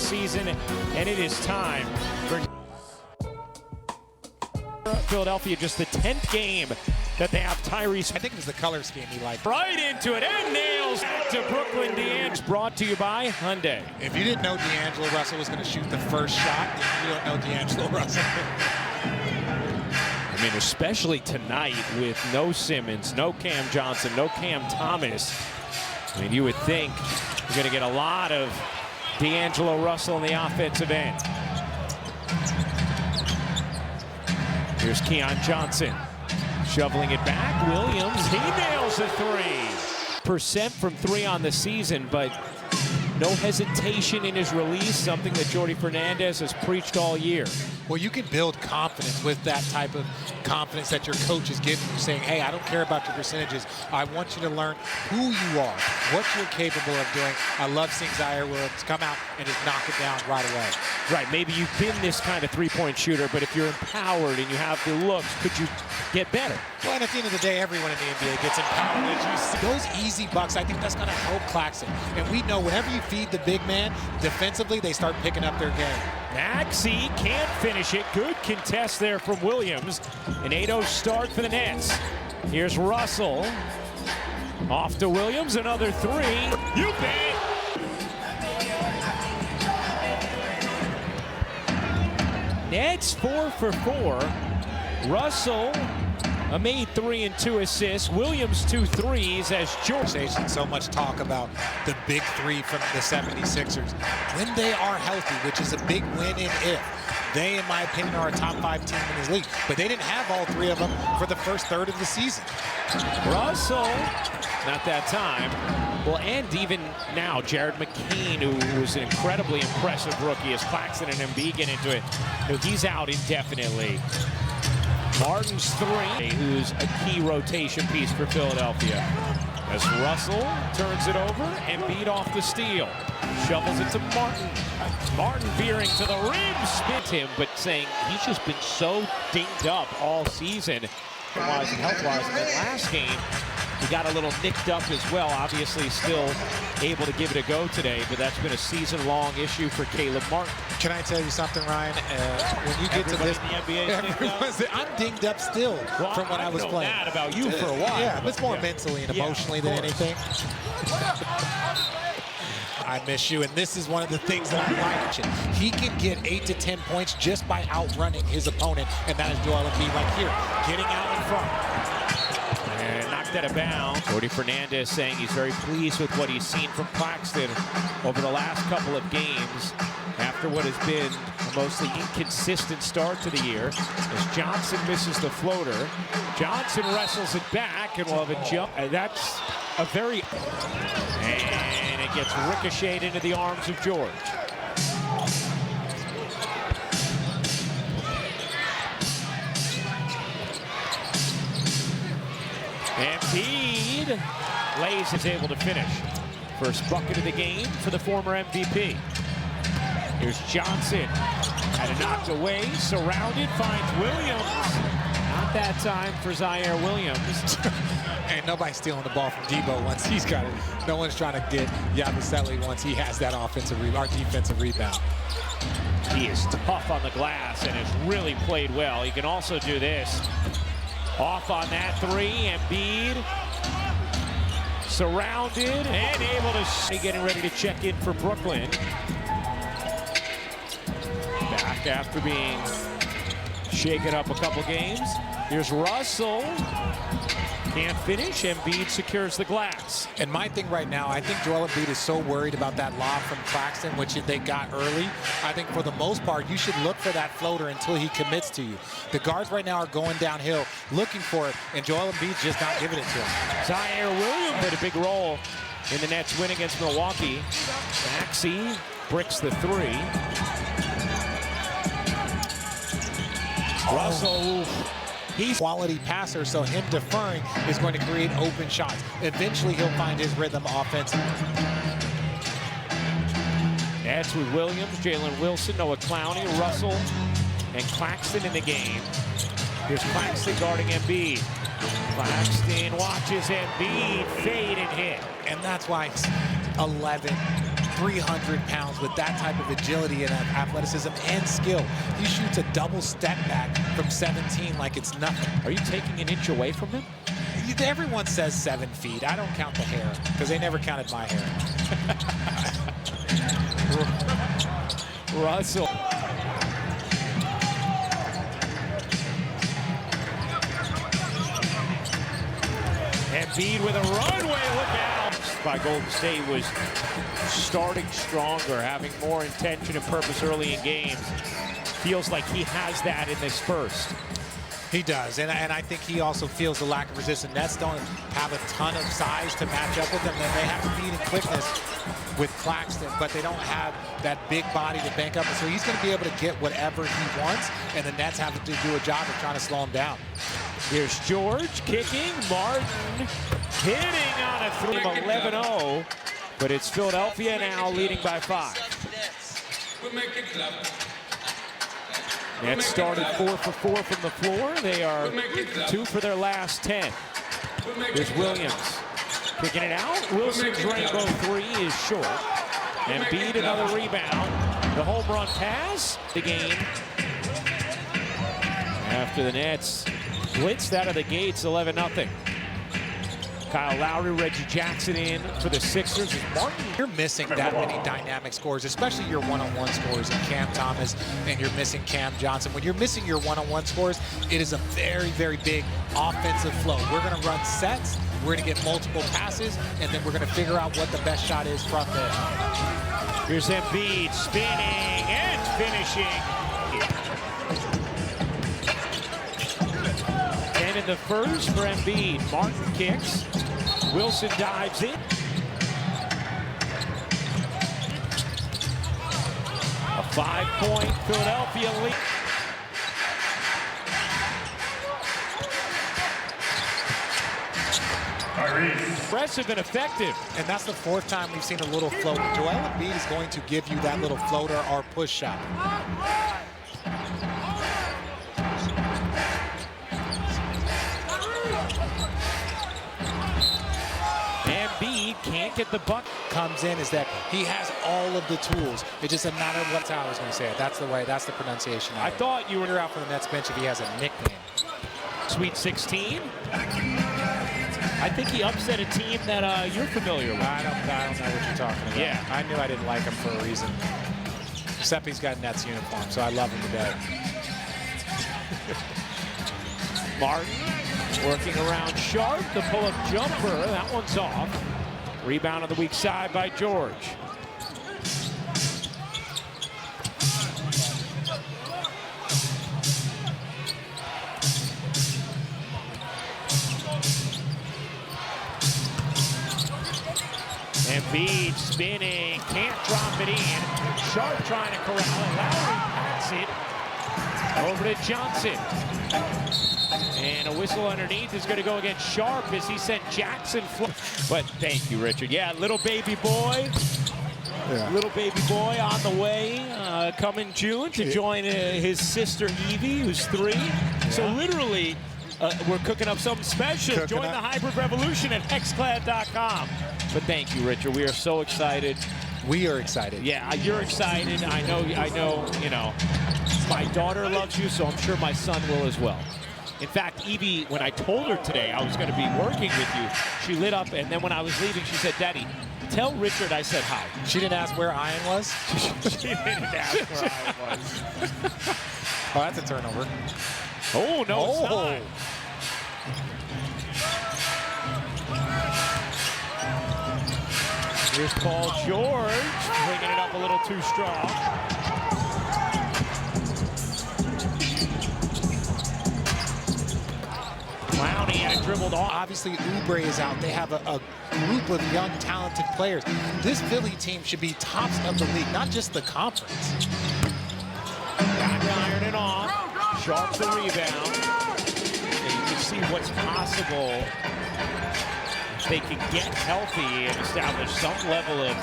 season, and it is time for Philadelphia, just the 10th game that they have Tyrese. I think it was the color scheme he liked. Right into it and nails to Brooklyn. D'Angelo, brought to you by Hyundai. If you didn't know D'Angelo Russell was going to shoot the first shot, then you don't know D'Angelo Russell. I mean, especially tonight with no Simmons, no Cam Johnson, no Cam Thomas. I mean, you would think you're going to get a lot of D'Angelo Russell in the offensive end. Here's Keon Johnson shoveling it back. Williams, he nails the 3% from 3 on the season, but no hesitation in his release, something that Jordi Fernandez has preached all year. Well, you can build confidence with that type of confidence that your coach is giving you, saying, hey, I don't care about your percentages. I want you to learn who you are, what you're capable of doing. I love seeing Ziaire Williams come out and just knock it down right away. Right, maybe you've been this kind of three-point shooter, but if you're empowered and you have the looks, could you get better? Well, and at the end of the day, everyone in the NBA gets empowered. As you see, those easy bucks, I think that's going to help Claxton. And we know whenever you feed the big man, defensively, they start picking up their game. Maxey can't finish it. Good contest there from Williams. An 8-0 start for the Nets. Here's Russell. Off to Williams, another 3. You bet! Nets 4 for 4. Russell made 3 and 2 assists. Williams 2 threes as George. So much talk about the big 3 from the 76ers. When they are healthy, which is a big win in if. They, in my opinion, are a top 5 team in this league. But they didn't have all 3 of them for the first third of the season. Russell, not that time. Well, and even now, Jared McCain, who was an incredibly impressive rookie as Claxton and Embiid get into it. He's out indefinitely. Martin's 3, who's a key rotation piece for Philadelphia. As Russell turns it over, Embiid off the steal. Shovels it to Martin. Martin veering to the rim, spins him, but saying he's just been so dinged up all season, wise and health-wise. In that last game, he got a little nicked up as well. Obviously still able to give it a go today, but that's been a season-long issue for Caleb Martin. Can I tell you something, Ryan? When you get to this, I'm dinged up still from when I was playing. That about you for a while. Yeah, it's more mentally and emotionally than anything. I miss you, and this is one of the things that I like. He can get 8 to 10 points just by outrunning his opponent, and that is Joel Embiid. Like here, getting out in front. And knocked out of bounds. Jordi Fernandez saying he's very pleased with what he's seen from Claxton over the last couple of games after what has been a mostly inconsistent start to the year. As Johnson misses the floater, Johnson wrestles it back and will have a jump. That's a very... And it gets ricocheted into the arms of George. Embiid Lays is able to finish. First bucket of the game for the former MVP. Here's Johnson. Had it knocked away, surrounded, finds Williams. Not that time for Ziaire Williams. And nobody's stealing the ball from Debo once he's got it. No one's trying to get Yabusele once he has that defensive rebound. He is tough on the glass and has really played well. He can also do this. Off on that 3, Embiid surrounded and able to getting ready to check in for Brooklyn. Back after being shaken up a couple games. Here's Russell. Can't finish. Embiid secures the glass. And my thing right now, I think Joel Embiid is so worried about that lob from Claxton, which they got early. I think for the most part, you should look for that floater until he commits to you. The guards right now are going downhill, looking for it, and Joel Embiid's just not giving it to him. Ziaire Williams played a big role in the Nets' win against Milwaukee. Maxey bricks the 3. Russell. He's a quality passer, so him deferring is going to create open shots. Eventually, he'll find his rhythm offensively. Nets with Williams, Jalen Wilson, Noah Clowney, Russell, and Claxton in the game. Here's Claxton guarding Embiid. Claxton watches Embiid fade and hit. And that's why it's 11, 300 pounds with that type of agility and athleticism and skill. He shoots a double step back from 17 like it's nothing. Are you taking an inch away from him? Everyone says 7 feet. I don't count the hair because they never counted my hair. Russell. Embiid with a runway, look out. By Golden State was starting stronger, having more intention and purpose early in games. Feels like he has that in this first. He does, and I think he also feels the lack of resistance. Nets don't have a ton of size to match up with them, and they have speed and quickness with Claxton, but they don't have that big body to bank up. And so he's going to be able to get whatever he wants, and the Nets have to do a job of trying to slow him down. Here's George kicking, Martin hitting on a 11-0, but it's Philadelphia now leading by 5. Nets started 4 for 4 from the floor. They are 2 for their last 10. Here's Williams kicking it out. Wilson's rainbow 3 is short. Embiid another rebound. The home run pass, the game. After the Nets blitzed out of the gates, 11-0. Kyle Lowry, Reggie Jackson in for the Sixers. Martin, you're missing that many dynamic scores, especially your one-on-one scores in Cam Thomas, and you're missing Cam Johnson. When you're missing your one-on-one scores, it is a very, very big offensive flow. We're going to run sets, we're going to get multiple passes, and then we're going to figure out what the best shot is from there. Here's Embiid spinning and finishing. 10 in the first for Embiid. Martin kicks. Wilson dives in. A 5-point Philadelphia lead. Impressive and effective. And that's the 4th time we've seen a little float. Joel Embiid is going to give you that little floater or push shot. Embiid can't get the buck. Comes in is that he has all of the tools. It's just a matter of what I was going to say it. That's the way, that's the pronunciation. I thought you were out for the Nets bench if he has a nickname. Sweet 16. I think he upset a team that you're familiar with. I don't know what you're talking about. Yeah. I knew I didn't like him for a reason. Except he's got Nets uniform, so I love him today. Martin working around Sharp, the pull-up jumper. That one's off. Rebound on the weak side by George. Embiid spinning, can't drop it in. Sharp trying to corral it. Lowry pats it over to Johnson. And a whistle underneath is going to go against Sharp as he sent Jackson. But thank you, Richard. Yeah, little baby boy. Yeah. Little baby boy on the way, coming June to join his sister Evie, who's 3. Yeah. So literally, we're cooking up something special. Join the hybrid revolution at xclad.com. But thank you, Richard. We are so excited. We are excited. Yeah, you're excited. I know, you know, my daughter loves you, so I'm sure my son will as well. In fact, Evie, when I told her today I was going to be working with you, she lit up, and then when I was leaving, she said, Daddy, tell Richard I said hi. She didn't ask where Ian was? She didn't ask where Ian was. Oh, that's a turnover. Oh, no, it's not. Here's Paul George, bringing it up a little too strong. Clowney had it dribbled off. Obviously, Oubre is out. They have a group of young, talented players. This Philly team should be tops of the league, not just the conference. Got to iron it off. Sharp the rebound. And you can see what's possible. They can get healthy and establish some level of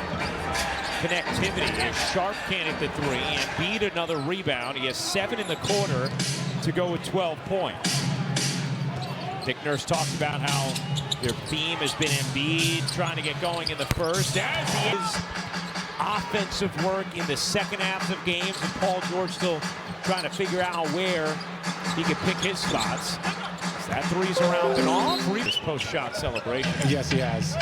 connectivity. As Sharp can't hit the 3 and beat another rebound. He has 7 in the quarter to go with 12 points. Dick Nurse talked about how their theme has been Embiid trying to get going in the first, as he is offensive work in the second halves of games, and Paul George still trying to figure out where he can pick his spots. That three's around and off. This post-shot celebration. Yes, he has.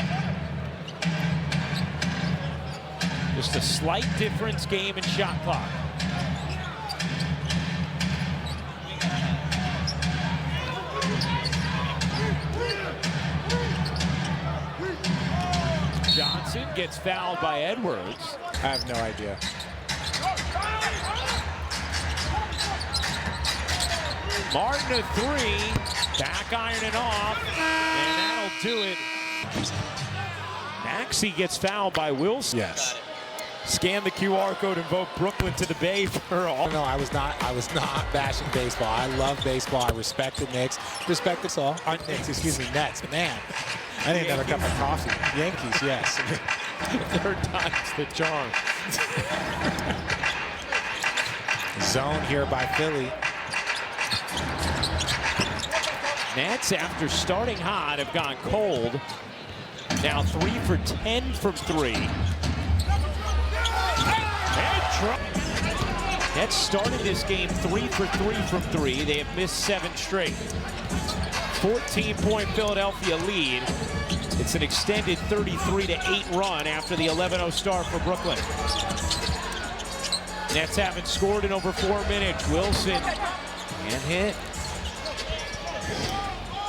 Just a slight difference game and shot clock. Johnson gets fouled by Edwards. I have no idea. Martin a three, back ironing off, and that'll do it. Maxey gets fouled by Wilson. Yes. Scan the QR code and vote Brooklyn to the Bay for all. No, I was not bashing baseball. I love baseball. I respect the Knicks. Respect the all. Knicks, excuse me, Nets. Man, I need another cup of coffee. Yankees, yes. Third time's the charm. Zone here by Philly. Nets, after starting hot, have gone cold. Now 3 for 10 from 3. Nets started this game 3 for 3 from 3. They have missed 7 straight. 14-point Philadelphia lead. It's an extended 33-8 run after the 11-0 start for Brooklyn. Nets haven't scored in over 4 minutes. Wilson can't hit.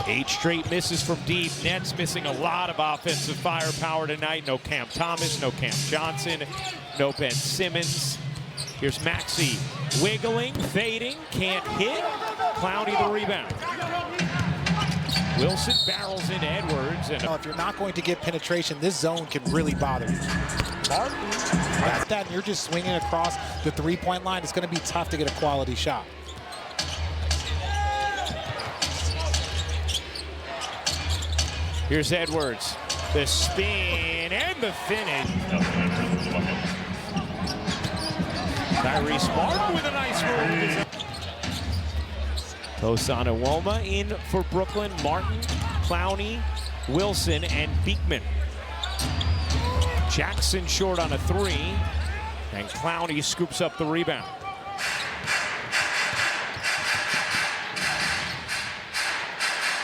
8 straight misses from deep. Nets missing a lot of offensive firepower tonight. No Cam Thomas, no Cam Johnson, no Ben Simmons. Here's Maxey wiggling, fading, can't hit. Clowney the rebound. Wilson barrels into Edwards. And if you're not going to get penetration, this zone can really bother you. Martin, that's that, and you're just swinging across the three-point line. It's going to be tough to get a quality shot. Here's Edwards, the spin and the finish. Tyrese Martin with a nice move. Osanawoma in for Brooklyn. Martin, Clowney, Wilson, and Beekman. Jackson short on a 3, and Clowney scoops up the rebound.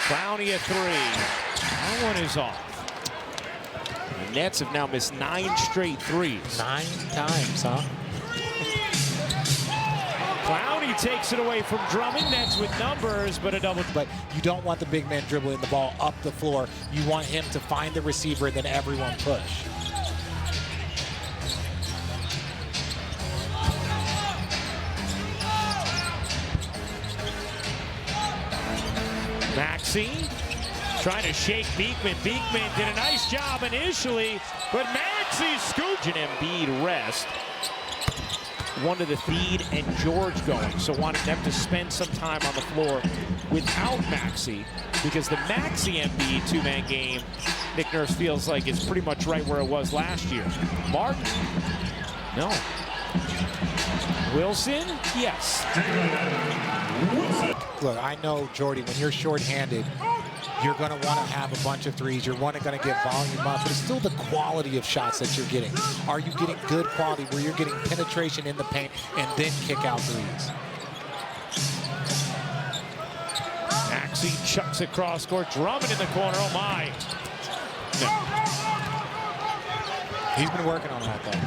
Clowney a 3. That one is off. The Nets have now missed 9 straight threes. 9 times, huh? Clowney takes it away from Drummond. Nets with numbers, but a double. But you don't want the big man dribbling the ball up the floor. You want him to find the receiver and then everyone push. Maxey trying to shake Beekman. Beekman did a nice job initially, but Maxey scooped. And Embiid rest. Wanted the feed and George going, so wanted them to spend some time on the floor without Maxey, because the Maxey Embiid two-man game, Nick Nurse feels like is pretty much right where it was last year. Martin, no. Wilson, yes. Look, I know, Jordy, when you're shorthanded, you're going to want to have a bunch of threes. You're going to get volume up, but it's still the quality of shots that you're getting. Are you getting good quality where you're getting penetration in the paint and then kick out threes? Maxey chucks across court. Drummond in the corner. Oh, my. No. He's been working on that, though.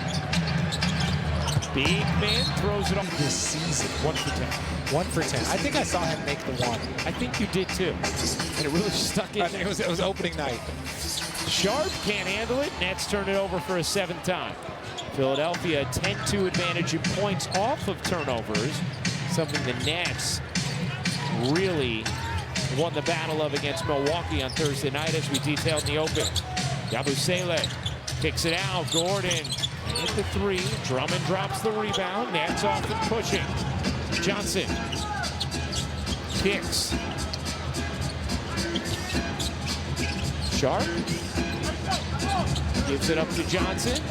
Beekman throws it up this season. 1 for 10. 1 for 10. I think I saw him make the 1. I think you did too. And it really stuck in. I think it was opening night. Sharp can't handle it. Nets turn it over for a 7th time. Philadelphia a 10-2 advantage in points off of turnovers. Something the Nets really won the battle of against Milwaukee on Thursday night, as we detailed in the open. Yabusele kicks it out. Gordon hit the 3. Drummond drops the rebound. Nets off and pushing. Johnson kicks. Sharp gives it up to Johnson.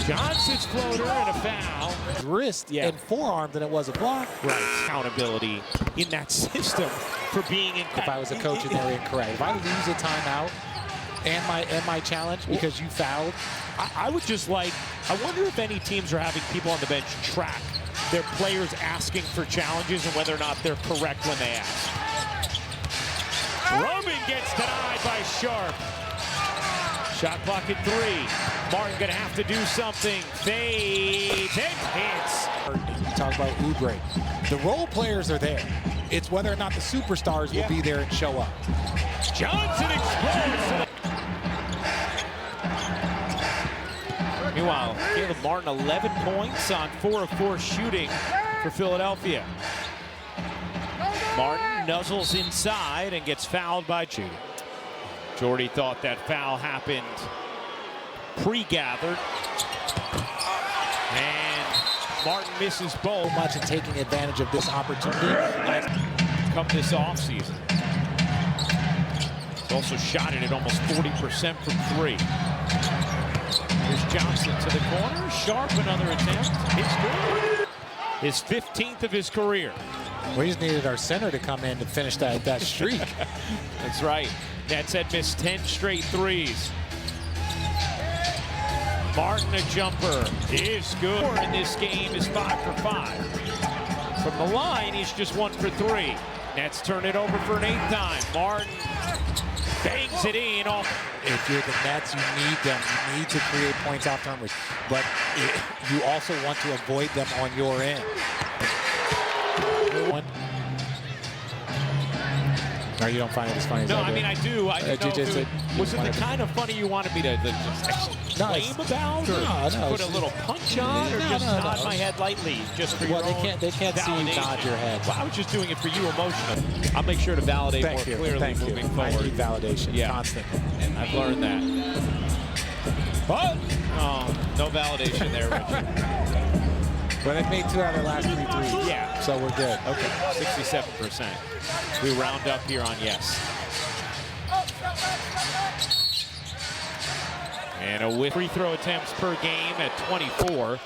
Johnson's floater and a foul. Wrist and forearm than it was a block. Right. Accountability in that system for being in. If I was a coach and they were incorrect. If I lose a timeout, and my challenge because you fouled. I would just like, I wonder if any teams are having people on the bench track their players asking for challenges and whether or not they're correct when they ask. Robin gets denied by Sharp. Shot clock at 3. Martin gonna have to do something. Fades and hits. You talk about Oubre. The role players are there. It's whether or not the superstars will be there and show up. Johnson explodes. Meanwhile, Caleb Martin, 11 points on 4 of 4 shooting for Philadelphia. Martin nuzzles inside and gets fouled by Judy. Jordy thought that foul happened pre-gathered. And Martin misses both. Much in taking advantage of this opportunity. Come this offseason. He's also shot it at almost 40% from 3. Here's Johnson to the corner. Sharp, another attempt. It's good. His 15th of his career. We just needed our center to come in to finish that streak. That's right. Nets had missed 10 straight threes. Martin, a jumper, is good. In this game is 5 for 5. From the line, he's just 1 for 3. Nets turn it over for an 8th time. Martin bangs it in. If you're the Nets, you need them. You need to create points off turnovers. But you also want to avoid them on your end. No, you don't find it as funny as No, I do. I mean, I do. I didn't know if was it the kind of funny you wanted me to just exclaim about? Or put a little punch on? Or just nod my head lightly just for your own they can't see you nod your head. Well, I was just doing it for you emotionally. I'll make sure to validate more clearly moving forward. I need validation constantly. I've learned that. But, oh, no validation there, Richard. But they made 2 out of their last 3 threes. Yeah. So we're good. Okay, 67%. We round up here on yes. And a free throw attempts per game at 24.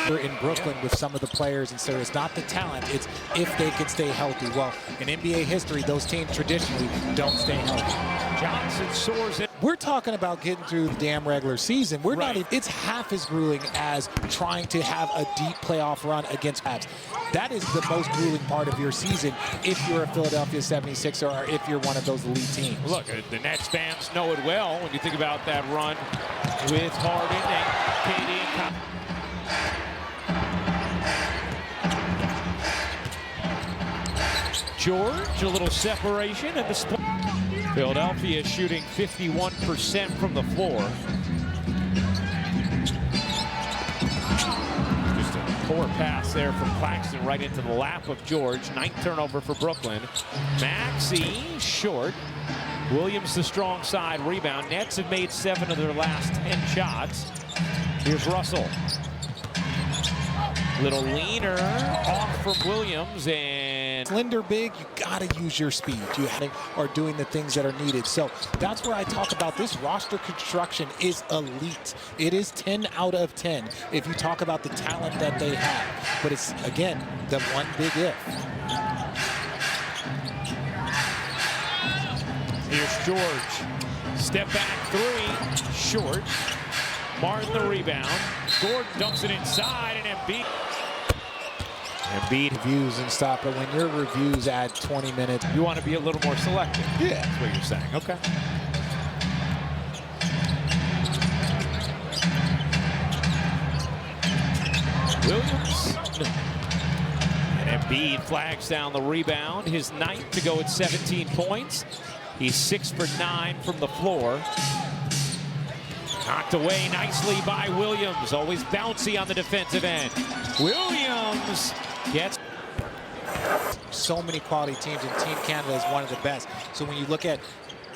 We're in Brooklyn with some of the players, and so it's not the talent, it's if they can stay healthy. Well, in NBA history, those teams traditionally don't stay healthy. Johnson soars it. We're talking about getting through the damn regular season. We're not. It's half as grueling as trying to have a deep playoff run against Cavs. That is the most grueling part of your season if you're a Philadelphia 76er or if you're one of those elite teams. Look, the Nets fans know it well when you think about that run with Harden and KD and Kyle. George, a little separation and the split. Philadelphia shooting 51% from the floor. Just a poor pass there from Claxton right into the lap of George. 9th turnover for Brooklyn. Maxey short. Williams the strong side rebound. Nets have made 7 of their last 10 shots. Here's Russell. Little leaner off from Williams, and slender big, you gotta use your speed. You are doing the things that are needed. So that's where I talk about this roster construction is elite. It is 10 out of 10 if you talk about the talent that they have. But it's, again, the one big if. Here's George. Step back 3, short. Martin the rebound. Gordon dumps it inside, and Embiid. Embiid reviews and stuff, but when your reviews add 20 minutes, you want to be a little more selective. Yeah, that's what you're saying. Okay. Williams. And Embiid flags down the rebound. His 9th to go at 17 points. He's 6 for 9 from the floor. Knocked away nicely by Williams. Always bouncy on the defensive end. Williams gets. So many quality teams, and Team Canada is one of the best. So when you look at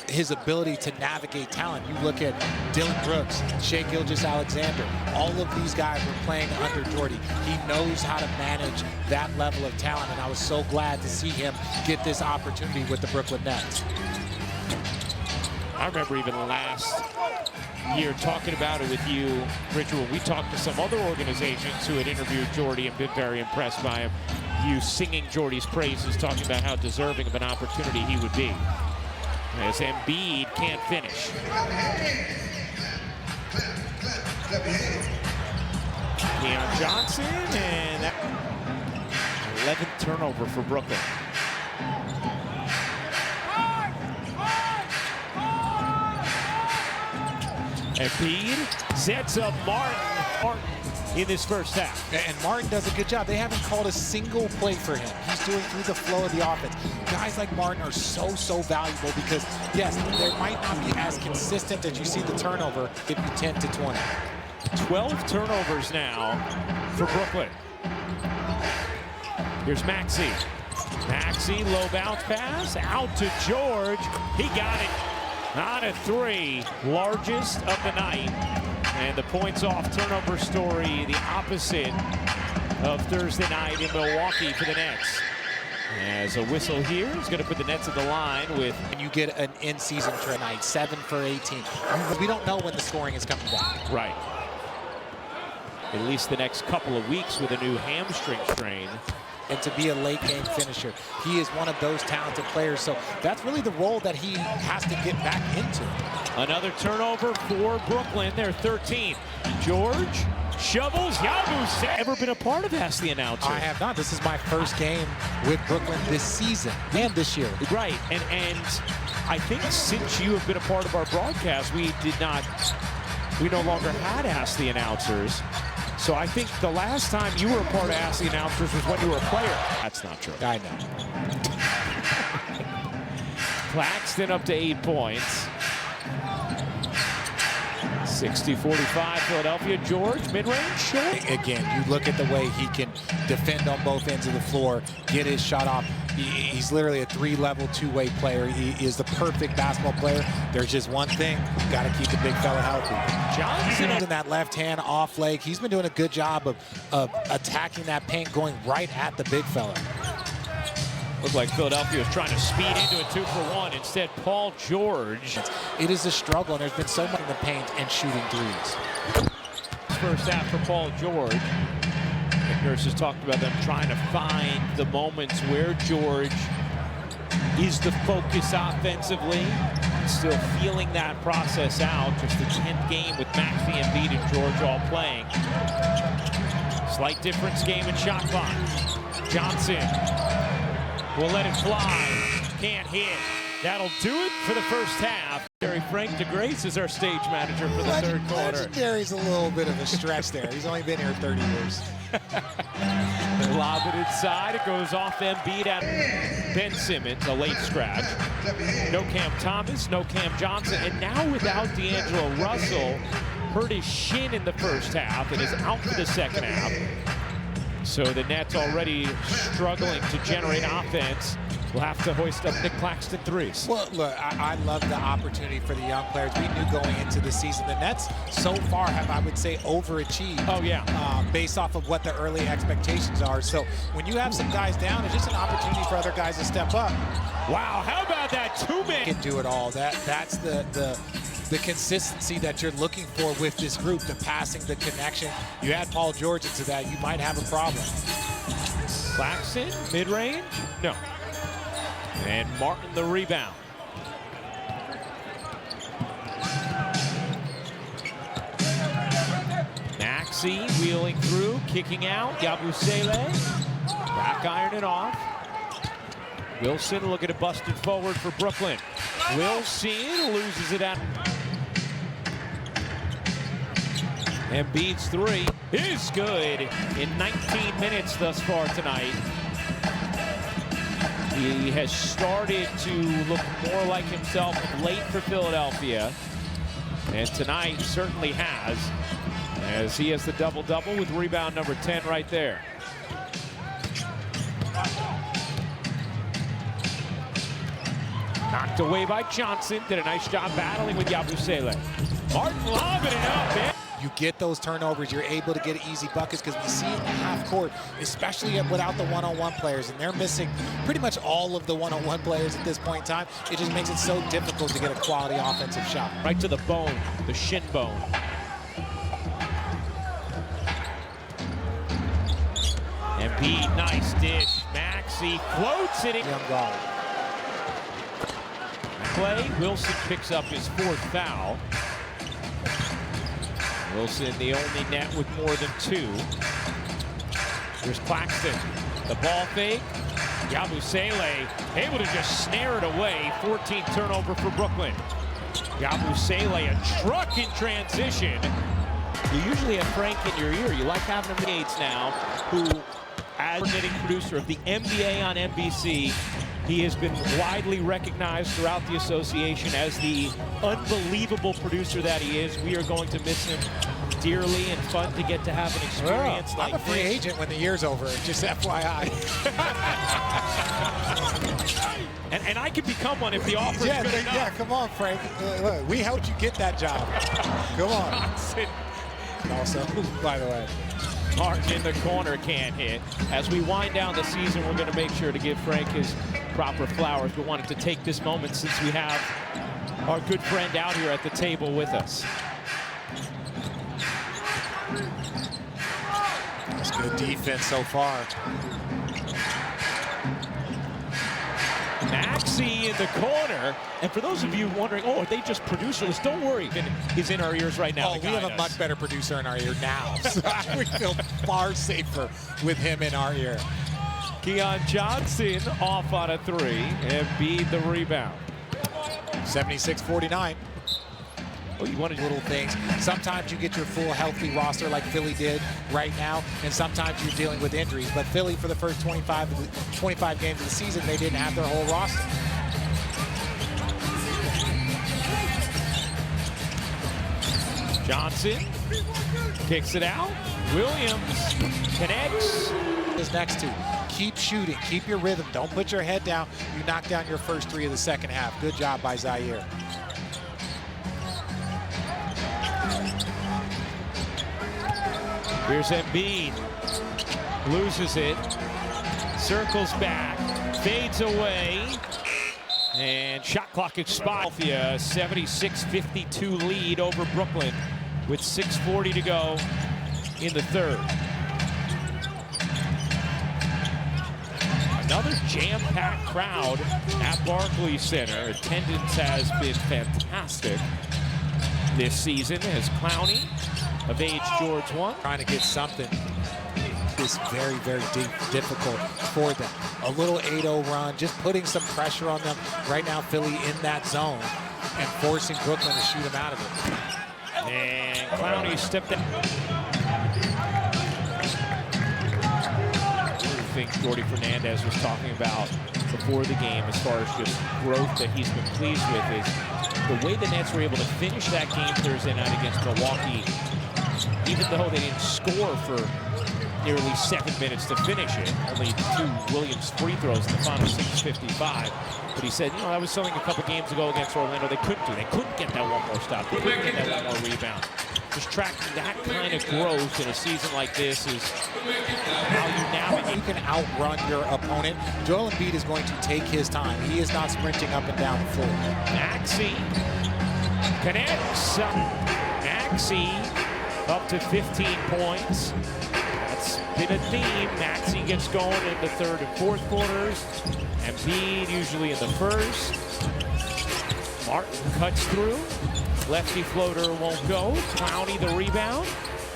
his ability to navigate talent, you look at Dylan Brooks, Shai Gilgeous-Alexander. All of these guys were playing under Jordy. He knows how to manage that level of talent, and I was so glad to see him get this opportunity with the Brooklyn Nets. I remember even last year talking about it with you, Richard, when we talked to some other organizations who had interviewed Jordy and been very impressed by him. You singing Jordy's praises, talking about how deserving of an opportunity he would be. as Embiid can't finish. Keon Johnson, and that 11th turnover for Brooklyn. Embiid sets up Martin in this first half. And Martin does a good job. They haven't called a single play for him. He's doing through the flow of the offense. Guys like Martin are so valuable because, yes, they might not be as consistent as you see the turnover if you 10 to 20. 12 turnovers now for Brooklyn. Here's Maxey. Maxey, low bounce pass, out to George. He got it on a three, largest of the night. And the points off turnover story, the opposite of Thursday night in Milwaukee for the Nets. As a whistle here is going to put the Nets at the line with... And you get an in-season tonight, 7 for 18. We don't know when the scoring is coming back. Right. At least the next couple of weeks with a new hamstring strain. And to be a late game finisher. He is one of those talented players, so that's really the role that he has to get back into. Another turnover for Brooklyn, they're 13. George shovels, Yabusele. Ever been a part of Ask the Announcer? I have not. This is my first game with Brooklyn this season and this year. Right, and I think since you have been a part of our broadcast, we no longer had Ask the Announcers. So I think the last time you were a part of Ask the Announcers was when you were a player. That's not true. I know. Claxton up to 8 points. 60-45 Philadelphia. George, mid-range, short. Again, you look at the way he can defend on both ends of the floor, get his shot off. He's literally a 3-level, 2-way player. He is the perfect basketball player. There's just one thing, got to keep the big fella healthy. Johnson in that left hand off leg. He's been doing a good job of attacking that paint, going right at the big fella. Looked like Philadelphia was trying to speed into a 2-for-1. Instead, Paul George. It is a struggle, and there's been so much in the paint and shooting threes. First half for Paul George. Nick Nurse has talked about them trying to find the moments where George is the focus offensively. Still feeling that process out. Just the 10th game with Maxey, Embiid, and George all playing. Slight difference game in shot clock. Johnson will let it fly. Can't hit. That'll do it for the first half. Frank DeGrace is our stage manager for the third quarter. Legendary's a little bit of a stretch there. He's only been here 30 years. They lob it inside. It goes off Embiid at Ben Simmons, a late scratch. No Cam Thomas, no Cam Johnson. And now without D'Angelo Russell, hurt his shin in the first half and is out for the second half. So the Nets already struggling to generate offense. We'll have to hoist up Nick Claxton threes. Well, look, I love the opportunity for the young players. We knew going into the season the Nets so far have, I would say, overachieved. Oh, yeah. Based off of what the early expectations are. So when you have some guys down, it's just an opportunity for other guys to step up. Wow, how about that two-man? Can do it all. That's the consistency that you're looking for with this group, the passing, the connection. You add Paul George into that, you might have a problem. Claxton, mid-range? No. And Martin the rebound. Maxey wheeling through, kicking out. Yabusele back ironing off. Wilson looking to bust it forward for Brooklyn. Wilson loses it out. Embiid's three is good in 19 minutes thus far tonight. He has started to look more like himself late for Philadelphia. And tonight certainly has, as he has the double-double with rebound number 10 right there. Knocked away by Johnson. Did a nice job battling with Yabusele. Martin lobbing it up, man. You get those turnovers, you're able to get easy buckets because we see in the half court, especially without the one-on-one players, and they're missing pretty much all of the one-on-one players at this point in time. It just makes it so difficult to get a quality offensive shot. Right to the bone, the shin bone. Embiid, nice dish. Maxey floats it. Young guard. play. Wilson picks up his 4th foul. Wilson, the only net with more than 2. Here's Claxton. The ball fake. Yabusele able to just snare it away. 14th turnover for Brooklyn. Yabusele, a truck in transition. You usually have Frank in your ear. You like having him Gates now, who, as coordinating producer of the NBA on NBC, he has been widely recognized throughout the association as the unbelievable producer that he is. We are going to miss him dearly, and fun to get to have an experience like this. I'm a free agent when the year's over, just FYI. and I can become one if the offer's good enough. Yeah, come on, Frank. Look, we helped you get that job. Come on. Johnson. Also, by the way, Martin in the corner can't hit. As we wind down the season, we're going to make sure to give Frank his proper flowers. We wanted to take this moment since we have our good friend out here at the table with us. That's good defense so far. Maxey in the corner. And for those of you wondering, oh, are they just producers? Don't worry. He's in our ears right now. Oh, we have a much better producer in our ear now. So we feel far safer with him in our ear. Keon Johnson off on a 3. Embiid the rebound. 76-49. Oh, you wanted little things. Sometimes you get your full healthy roster like Philly did right now, and sometimes you're dealing with injuries. But Philly, for the first 25 games of the season, they didn't have their whole roster. Johnson kicks it out. Williams connects. His next 2. Keep shooting. Keep your rhythm. Don't put your head down. You knock down your first 3 of the second half. Good job by Zaire. Here's Embiid. Loses it. Circles back. Fades away. And shot clock expires. 76-52 lead over Brooklyn with 6:40 to go in the 3rd. Another jam-packed crowd at Barclays Center. Attendance has been fantastic this season as Clowney of age George 1. Trying to get something is very, very difficult for them. A little 8-0 run, just putting some pressure on them. Right now, Philly in that zone and forcing Brooklyn to shoot them out of it. And Clowney stepped in. I think Jordi Fernandez was talking about before the game as far as just growth that he's been pleased with is the way the Nets were able to finish that game Thursday night against Milwaukee, even though they didn't score for nearly 7 minutes to finish it. Only 2 Williams free throws in the final 6:55. But he said, you know, that was something a couple games ago against Orlando they couldn't do. They couldn't get that one more stop. They couldn't get that one more rebound. Just tracking that kind of growth in a season like this is how you navigate. You can outrun your opponent. Joel Embiid is going to take his time. He is not sprinting up and down the floor. Maxey connects. Maxey up to 15 points. That's been a theme. Maxey gets going in the 3rd and 4th quarters. Embiid usually in the 1st. Martin cuts through. Lefty floater won't go. Clowney the rebound.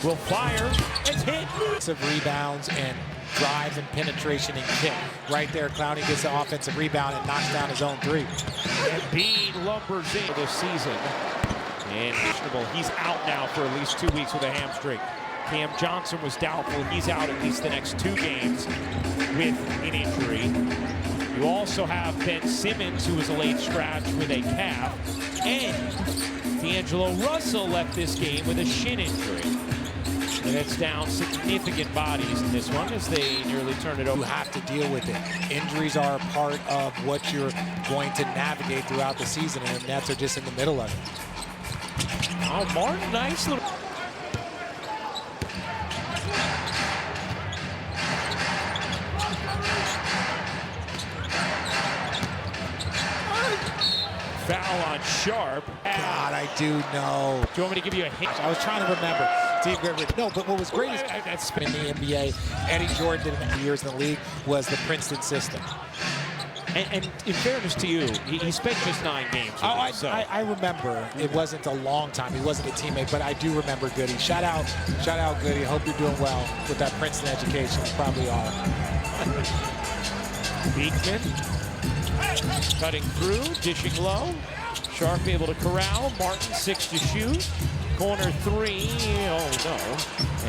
Will fire. It's hit. Of rebounds and drives and penetration and kick. Right there, Clowney gets the offensive rebound and knocks down his own 3. Embiid lumbers in this season. And he's out now for at least 2 weeks with a hamstring. Cam Johnson was doubtful. He's out at least the next 2 games with an injury. You also have Ben Simmons, who was a late scratch with a calf. And D'Angelo Russell left this game with a shin injury. And it's down significant bodies in this one as they nearly turn it over. You have to deal with it. Injuries are a part of what you're going to navigate throughout the season, and the Nets are just in the middle of it. Oh, Martin, nice little... Foul on Sharp. God, I do know. Do you want me to give you a hint? I was trying to remember. Steve Griffith. No, but what was great is that's in the NBA, Eddie Jordan did it in the years in the league, was the Princeton system. And in fairness to you, he spent just 9 games. I remember it wasn't a long time. He wasn't a teammate, but I do remember Goody. Shout out Goody. Hope you're doing well with that Princeton education. You probably are. Beekman cutting through, dishing low. Sharp able to corral. Martin 6 to shoot. Corner 3. Oh no.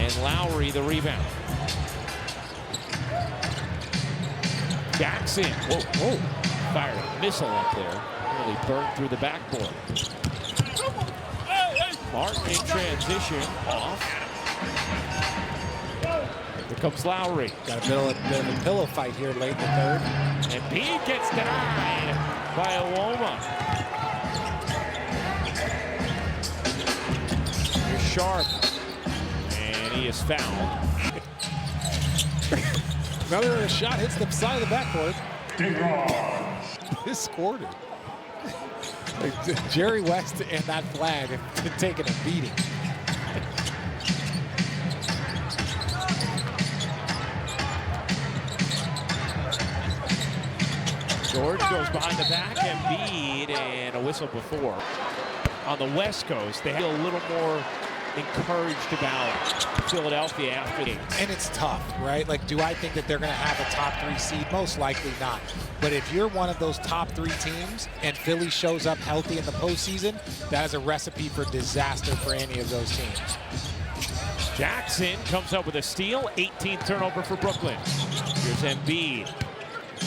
And Lowry the rebound. Jackson. Whoa. Fired a missile up there. Really burned through the backboard. Martin in transition. Off. Here comes Lowry. Got a bit of a pillow fight here late in the third. And Embiid gets denied by Aloma. Here's Sharp. And he is fouled. Another shot hits the side of the backboard. This quarter. Jerry West and that flag have taken a beating. George goes behind the back, Embiid, and a whistle before. On the West Coast, they feel a little more encouraged about Philadelphia after games. And it's tough, right? Like, do I think that they're going to have a top 3 seed? Most likely not. But if you're one of those top 3 teams and Philly shows up healthy in the postseason, that is a recipe for disaster for any of those teams. Jackson comes up with a steal, 18th turnover for Brooklyn. Here's Embiid.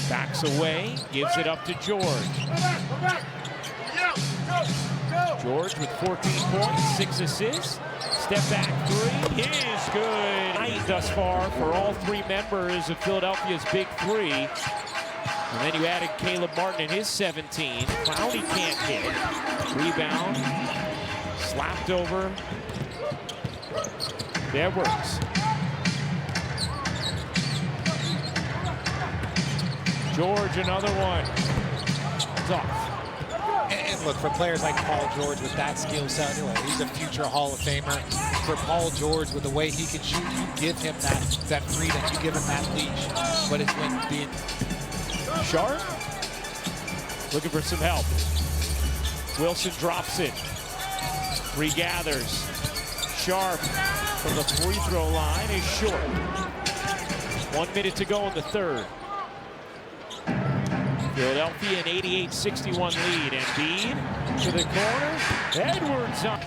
Backs away, gives it up to George. George with 14 points, 6 assists. Step back 3 is good. Night thus far for all 3 members of Philadelphia's Big 3. And then you added Caleb Martin in his 17. Clowney can't hit. Rebound. Slapped over. Edwards. George, another one. It's off. And look, for players like Paul George with that skill set, he's a future Hall of Famer. For Paul George, with the way he can shoot, you give him that freedom, you give him that leash. But it's when the Sharp looking for some help. Wilson drops it. Regathers. Sharp from the free throw line is short. 1 minute to go in the third. Philadelphia an 88-61 lead. Embiid to the corner. Edwards up.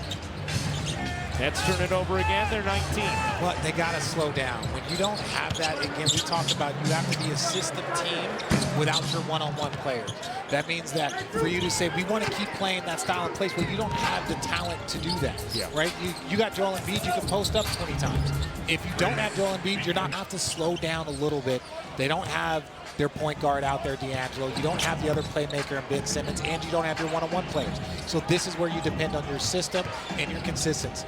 Nets turn it over again. They're 19. But they got to slow down. When you don't have that, again, we talked about you have to be a system team without your one-on-one players. That means that for you to say, we want to keep playing that style of place, well, you don't have the talent to do that, right? You got Joel Embiid, you can post up 20 times. If you don't have Joel Embiid, you're not have to slow down a little bit. They don't have their point guard out there, D'Angelo. You don't have the other playmaker in Ben Simmons, and you don't have your one-on-one players. So this is where you depend on your system and your consistency.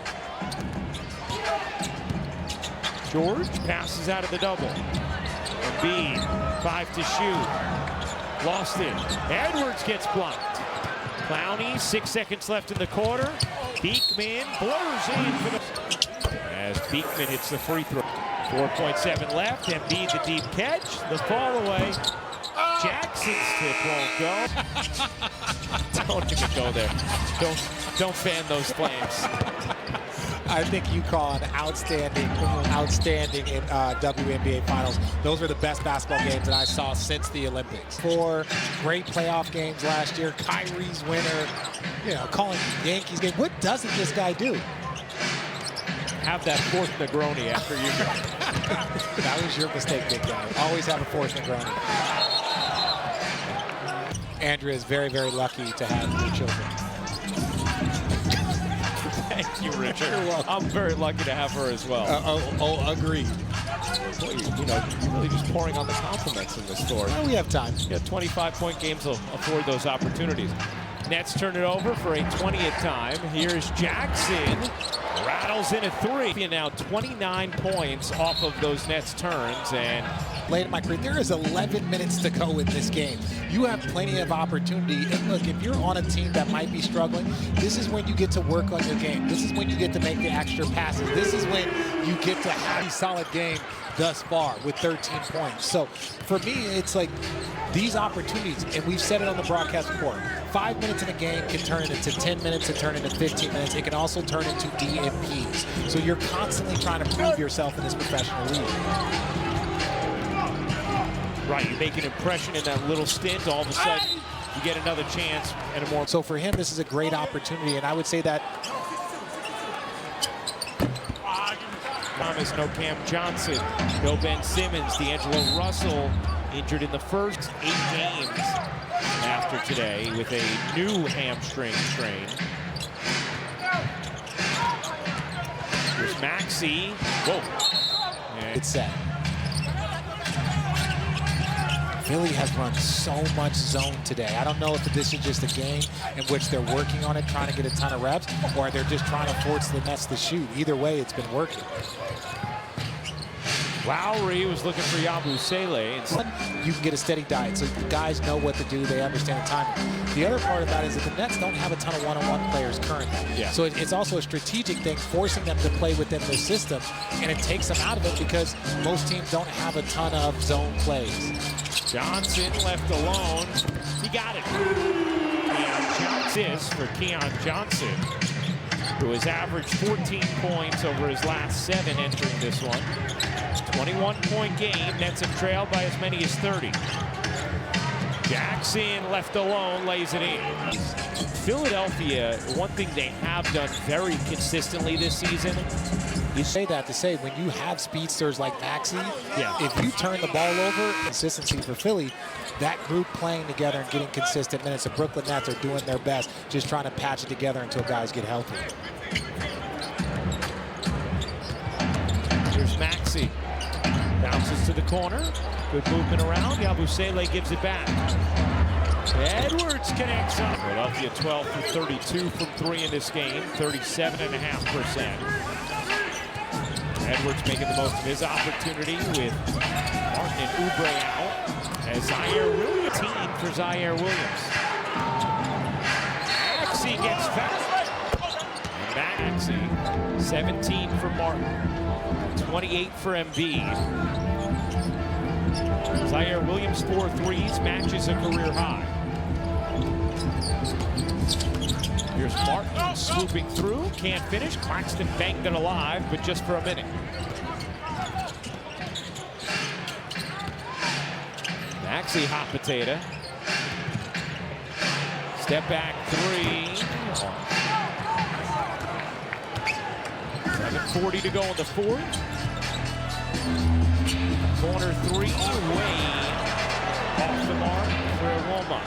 George passes out of the double. Embiid, 5 to shoot. Lost it. Edwards gets blocked. Clowney, 6 seconds left in the quarter. Beekman blurs in for the... As Beekman hits the free throw. 4.7 left. Embiid the deep catch. The fall away. Jackson's tip won't go. Don't even go there. Don't fan those flames. I think you call an outstanding in WNBA Finals. Those were the best basketball games that I saw since the Olympics. 4 great playoff games last year. Kyrie's winner, calling Yankees game. What doesn't this guy do? Have that fourth Negroni after you. That was your mistake, big guy. Always have a fourth Negroni. Andrea is very, very lucky to have 3 children. Thank you, Richard. I'm very lucky to have her as well. Agreed. Boy, you're really just pouring on the compliments in this story. Well, we have time. 25-point games will afford those opportunities. Nets turn it over for a 20th time. Here's Jackson. Rattles in a 3. And now 29 points off of those Nets turns. And late in my career, there is 11 minutes to go in this game. You have plenty of opportunity. And look, if you're on a team that might be struggling, this is when you get to work on your game. This is when you get to make the extra passes. This is when you get to have a solid game thus far with 13 points. So for me, it's like these opportunities, and we've said it on the broadcast before, 5 minutes in a game can turn into 10 minutes, can turn into 15 minutes. It can also turn into DNPs. So you're constantly trying to prove yourself in this professional league. Right, you make an impression in that little stint, all of a sudden you get another chance and a more. So for him, this is a great opportunity, and I would say that Thomas, no Cam Johnson, no Ben Simmons, D'Angelo Russell injured in the first 8 games after today with a new hamstring strain. Here's Maxey. Whoa. And it's set. Philly has run so much zone today. I don't know if this is just a game in which they're working on it, trying to get a ton of reps, or they're just trying to force the Nets to shoot. Either way, it's been working. Lowry was looking for Yabusele. And you can get a steady diet, so the guys know what to do. They understand the timing. The other part of that is that the Nets don't have a ton of one-on-one players currently. Yeah. So it's also a strategic thing, forcing them to play within their system, and it takes them out of it because most teams don't have a ton of zone plays. Johnson left alone. He got it. Assist for Keon Johnson, who has averaged 14 points over his last 7 entering this one. 21-point game. Nets have trailed by as many as 30. Jackson left alone, lays it in. Philadelphia, one thing they have done very consistently this season. You say that to say when you have speedsters like Maxey, yeah, if you turn the ball over, consistency for Philly, that group playing together and getting consistent minutes, the Brooklyn Nets are doing their best, just trying to patch it together until guys get healthy. Here's Maxey. Bounces to the corner. Good movement around. Yabusele gives it back. Edwards connects up. Philadelphia 12 for 32 from 3 in this game, 37.5%. Edwards making the most of his opportunity with Martin and Oubre out. As Zaire Williams, team for Zaire Williams. Maxey gets fast. Maxey, 17 for Martin, 28 for Embiid. Zaire Williams 4 threes, matches a career high. Here's Martin swooping through, can't finish. Claxton banked it alive, but just for a minute. Maxey hot potato. Step back 3. 7:40 to go in the 4th. Corner 3, way off the mark for Woma.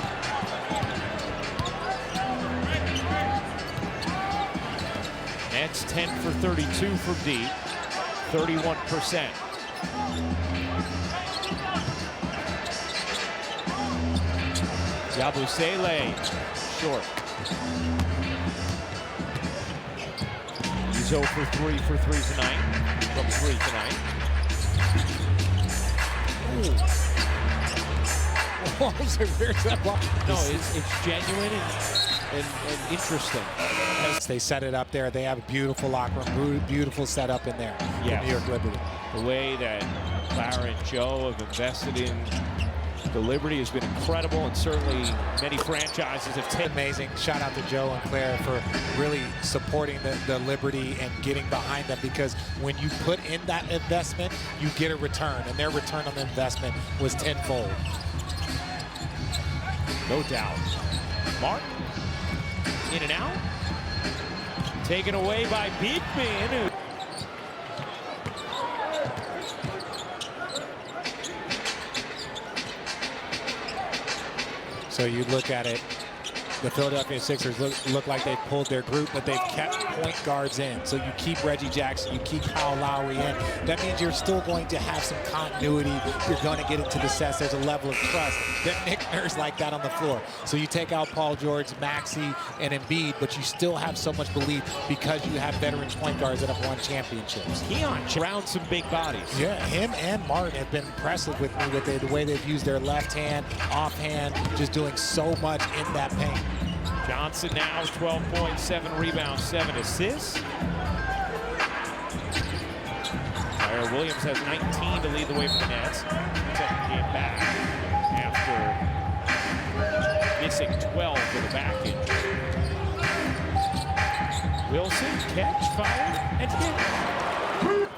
Nets 10 for 32 from deep, 31%. Yabusele, short. He's 0 for 3 tonight, from 3 tonight. Where's that ball? No, it's genuine and interesting. They set it up there. They have a beautiful locker room, beautiful setup in there. Yeah, New York Liberty. The way that Clara and Joe have invested in the Liberty has been incredible, and certainly many franchises have taken. Amazing. Shout out to Joe and Claire for really supporting the Liberty and getting behind them, because when you put in that investment, you get a return, and their return on the investment was tenfold. No doubt. Martin, in and out. Taken away by Beekman. So you look at it, the Philadelphia Sixers look like they pulled their group, but they've kept point guards in. So you keep Reggie Jackson, you keep Kyle Lowry in. That means you're still going to have some continuity. You're going to get into the sets. There's a level of trust that Nick Nurse like that on the floor. So you take out Paul George, Maxey, and Embiid, but you still have so much belief because you have veteran point guards that have won championships. Keon around some big bodies. Yeah, him and Martin have been impressive with me with the way they've used their left hand, offhand, just doing so much in that paint. Johnson now 12 points, 7 rebounds, 7 assists. Center. Williams has 19 to lead the way for the Nets. Second game back after missing 12 with a back injury. Wilson, catch, fire, and hit.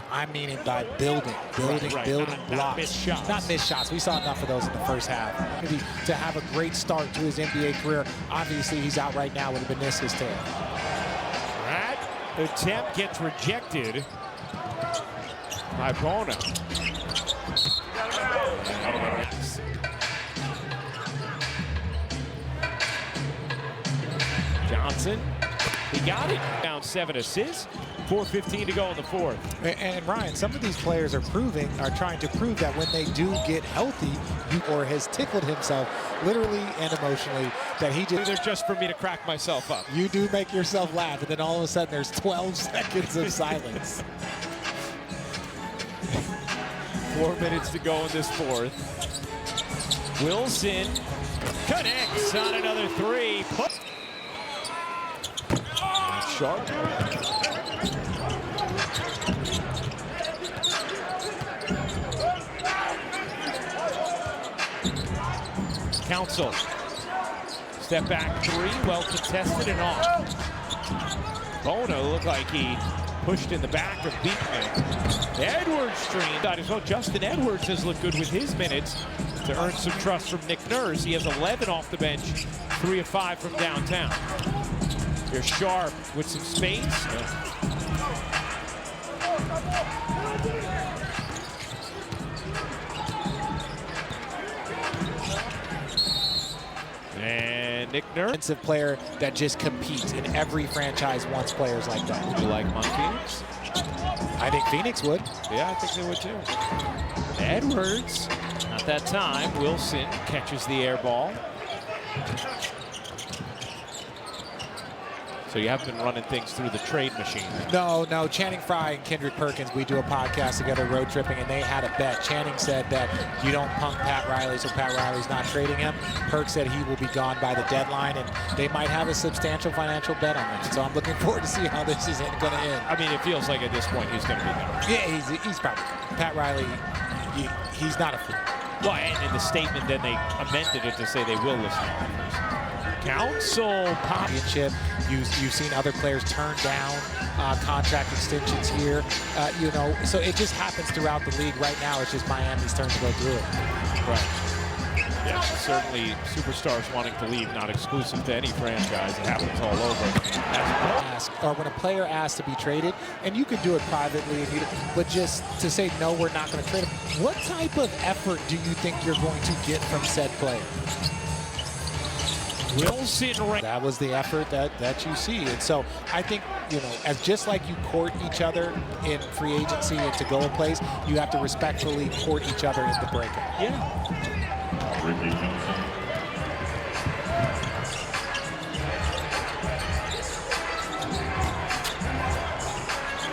I mean it by building, building blocks. Not missed shots. Not missed shots. We saw enough of those in the first half. Maybe to have a great start to his NBA career. Obviously, he's out right now with a meniscus tear. That attempt gets rejected by Bono. Johnson, he got it. Down 7 assists. 4:15 to go in the fourth. And Ryan, some of these players are trying to prove that when they do get healthy, or has tickled himself literally and emotionally, that he just... They're just for me to crack myself up. You do make yourself laugh, and then all of a sudden there's 12 seconds of silence. 4 minutes to go in this fourth. Wilson connects on another three. Sharp. Council. Step back three, well contested and off. Bono looked like he pushed in the back of Beekman. Edwards streamed out as well. Justin Edwards has looked good with his minutes to earn some trust from Nick Nurse. He has 11 off the bench, 3 of 5 from downtown. Here's Sharp with some space. And Nick Nurse. Defensive player that just competes, and every franchise wants players like that. Would you like Mon Phoenix? I think Phoenix would. Yeah, I think they would too. Edwards, not that time. Wilson catches the air ball. So you haven't been running things through the trade machine. No. Channing Frye and Kendrick Perkins, we do a podcast together, road tripping, and they had a bet. Channing said that you don't punk Pat Riley, so Pat Riley's not trading him. Perk said he will be gone by the deadline, and they might have a substantial financial bet on it. So I'm looking forward to see how this is going to end. I mean, it feels like at this point he's going to be gone. Yeah, he's probably gone. Pat Riley, he's not a fool. Well, and in the statement, then they amended it to say they will listen to offers. Council pop. You've seen other players turn down contract extensions here. So it just happens throughout the league. Right now, it's just Miami's turn to go through it. Right. Yeah, certainly superstars wanting to leave, not exclusive to any franchise. It happens all over. Or when a player asks to be traded, and you could do it privately, but just to say, no, we're not going to trade him. What type of effort do you think you're going to get from said player? Wilson. That was the effort that you see. And so I think, as just like you court each other in free agency and to go a place, you have to respectfully court each other in the breakout. Yeah.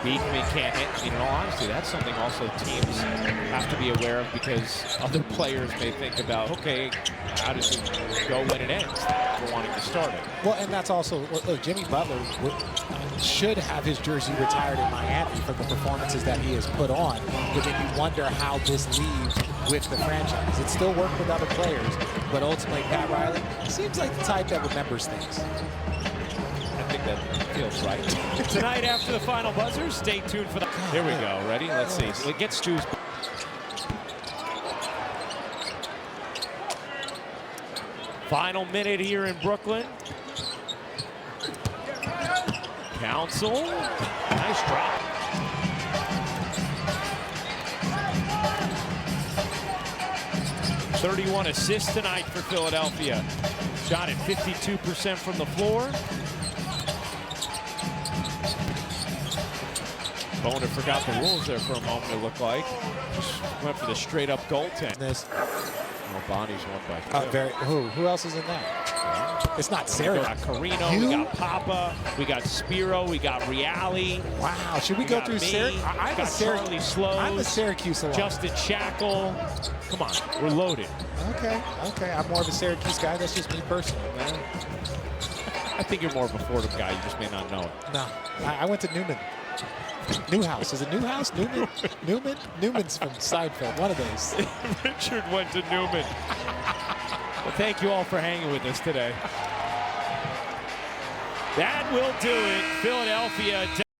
Beekman can't hit. I mean, in all honesty, that's something also teams have to be aware of, because other players may think about, okay, how does it go when it ends? For wanting to start it. Well, and that's also, look, Jimmy Butler should have his jersey retired in Miami for the performances that he has put on, but then you wonder how this leaves with the franchise. It still worked with other players, but ultimately Pat Riley seems like the type that remembers things. I think that feels right. Tonight after the final buzzer, stay tuned for the... Here we go. Ready? Let's see. So it gets Stu's... Final minute here in Brooklyn. Council. Nice drop. .31 assists tonight for Philadelphia. Shot at 52% from the floor. Boner forgot the rules there for a moment, it looked like. Just went for the straight-up goaltend. Well, Bonnie's won by 2. Who else is in that? It's not Syracuse. We got Carino, we got Papa, we got Spiro, we got Reali. Wow, should we go through Syracuse? Charlie Slows. I'm a Syracuse alum. Justin Shackle. Come on, we're loaded. Okay. I'm more of a Syracuse guy. That's just me personally, man. I think you're more of a Fordham guy. You just may not know it. No, I went to Newman. Newhouse. Is it Newhouse? Newman? Newman? Newman's from Seinfeld. One of those. Richard went to Newman. Well, thank you all for hanging with us today. That will do it. Philadelphia